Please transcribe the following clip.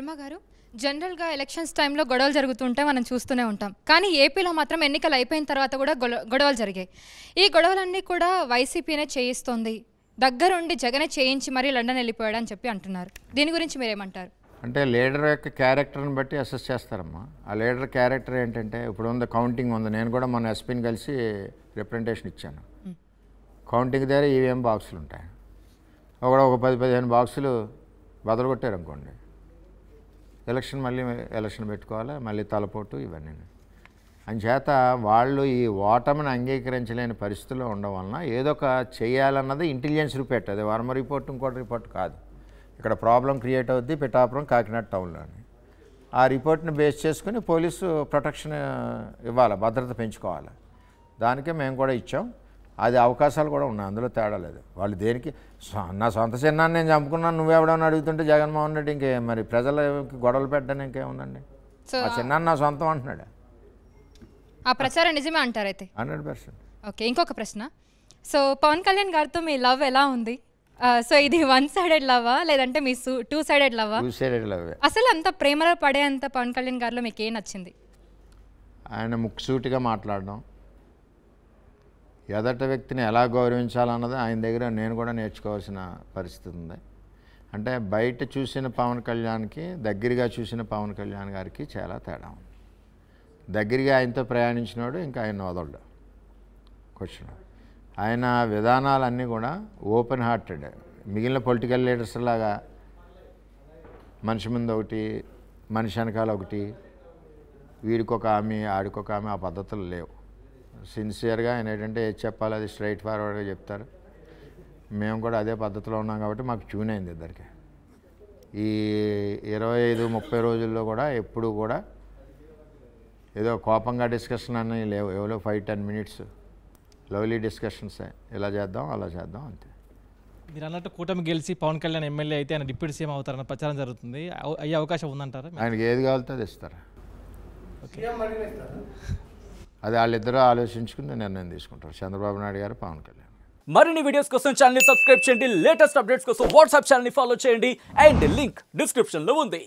శర్మ గారు జనరల్గా ఎలక్షన్స్ టైంలో గొడవలు జరుగుతుంటే మనం చూస్తూనే ఉంటాం. కానీ ఏపీలో మాత్రం ఎన్నికలు అయిపోయిన తర్వాత కూడా గొడవలు జరిగాయి. ఈ గొడవలన్నీ కూడా వైసీపీనే చేయిస్తోంది, దగ్గరుండి జగనే చేయించి మరీ లండన్ వెళ్ళిపోయాడు అని చెప్పి అంటున్నారు. దీని గురించి మీరేమంటారు? అంటే లీడర్ యొక్క క్యారెక్టర్ని బట్టి అసెస్ చేస్తారమ్మా. ఆ లీడర్ క్యారెక్టర్ ఏంటంటే ఇప్పుడు ఉంది కౌంటింగ్ ఉంది. నేను కూడా మన ఎస్పీని కలిసి రిప్రజెంటేషన్ ఇచ్చాను. కౌంటింగ్ దగ్గర ఈవీఎం బాక్సులు ఉంటాయి. ఒక 10-15 బాక్సులు బదులు కొట్టారు అనుకోండి, మళ్ళీ ఎలక్షన్ పెట్టుకోవాలి, మళ్ళీ తలపోటు ఇవన్నీ. అంచేత వాళ్ళు ఈ ఓటమిని అంగీకరించలేని పరిస్థితుల్లో ఉండడం వలన ఏదో ఒక చేయాలన్నది ఇంటెలిజెన్స్ రిపోర్ట్. అది వర్మ రిపోర్ట్ ఇంకోటి రిపోర్ట్ కాదు. ఇక్కడ ప్రాబ్లం క్రియేట్ అవుద్ది పిఠాపురం కాకినాడ టౌన్లోని. ఆ రిపోర్ట్ని బేస్ చేసుకుని పోలీసు ప్రొటెక్షన్ ఇవ్వాలి, భద్రత పెంచుకోవాలి. దానికే మేము కూడా ఇచ్చాం. అది అవకాశాలు కూడా ఉన్నాయి, అందులో తేడా లేదు. వాళ్ళు దేనికి నా సొంత చిన్నాన్ని నేను చంపుకున్నాను నువ్వెవడని అడుగుతుంటే జగన్మోహన్ రెడ్డి ఇంకే మరి ప్రజలకి గొడవలు పెట్టడానికి ఇంకేముందండి? ఆ చిన్నాన్ని నా సొంతం అంటున్నాడు. ఆ ప్రచారం నిజమే అంటారు అయితే? 100%. ఓకే, ఇంకొక ప్రశ్న. సో పవన్ కళ్యాణ్ గారితో మీ లవ్ ఎలా ఉంది? సో ఇది 1 సైడెడ్ లవ్వా లేదంటే మీ 2 సైడెడ్ లవ్వా? 2 సైడెడ్ లవ్. అసలు అంత ప్రేమలో పడేంత పవన్ కళ్యాణ్ గారిలో మీకు ఏం నచ్చింది? ఆయన ముక్కుసూటిగా మాట్లాడడం, ఎదట వ్యక్తిని ఎలా గౌరవించాలన్నది ఆయన దగ్గర నేను కూడా నేర్చుకోవాల్సిన పరిస్థితి ఉంది. అంటే బయట చూసిన పవన్ కళ్యాణ్కి దగ్గరగా చూసిన పవన్ కళ్యాణ్ గారికి చాలా తేడా ఉంది. దగ్గరగా ఆయనతో ప్రయాణించినాడు ఇంకా ఆయన వదలడు క్వశ్చన్. ఆయన విధానాలన్నీ కూడా ఓపెన్ హార్టెడ్. మిగిలిన పొలిటికల్ లీడర్స్ లాగా మనిషి ముందు ఒకటి మనిషి వెనకాల ఒకటి, వీడికొక ఆమె ఆడికొక ఆమె, ఆ పద్ధతులు లేవు. సిన్సియర్గా ఆయన ఏంటంటే ఏది చెప్పాలి అది స్ట్రైట్ ఫార్వర్డ్గా చెప్తారు. మేము కూడా అదే పద్ధతిలో ఉన్నాం కాబట్టి మాకు ట్యూన్ అయింది ఇద్దరికి. ఈ 25-30 రోజుల్లో కూడా ఎప్పుడు కూడా ఏదో కోపంగా డిస్కషన్ అన్నీ లేవు. ఎవరో 5-10 మినిట్స్ లవ్లీ డిస్కషన్సే, ఇలా చేద్దాం అలా చేద్దాం అంతే. మీరు అన్నట్టు కూటమి గెలిచి పవన్ కళ్యాణ్ ఎమ్మెల్యే అయితే ఆయన డిప్యూటీ సీఎం అవుతారన్న ప్రచారం జరుగుతుంది. అయ్యే అవకాశం ఉందంటారా? ఆయనకి ఏది కావాలితే అది ఇస్తారు. అది వాళ్ళిద్దరూ ఆలోచించుకుని నిర్ణయం తీసుకుంటారు, చంద్రబాబు నాయుడు గారు పవన్ కళ్యాణ్. మరిన్ని వీడియోస్ కోసం ఛానల్ ని సబ్స్క్రైబ్ చేయండి, లేటెస్ట్ అప్డేట్స్ కోసం వాట్సాప్ ఛానల్ ని ఫాలో చేయండి, అండ్ లింక్ డిస్క్రిప్షన్ లో ఉంది.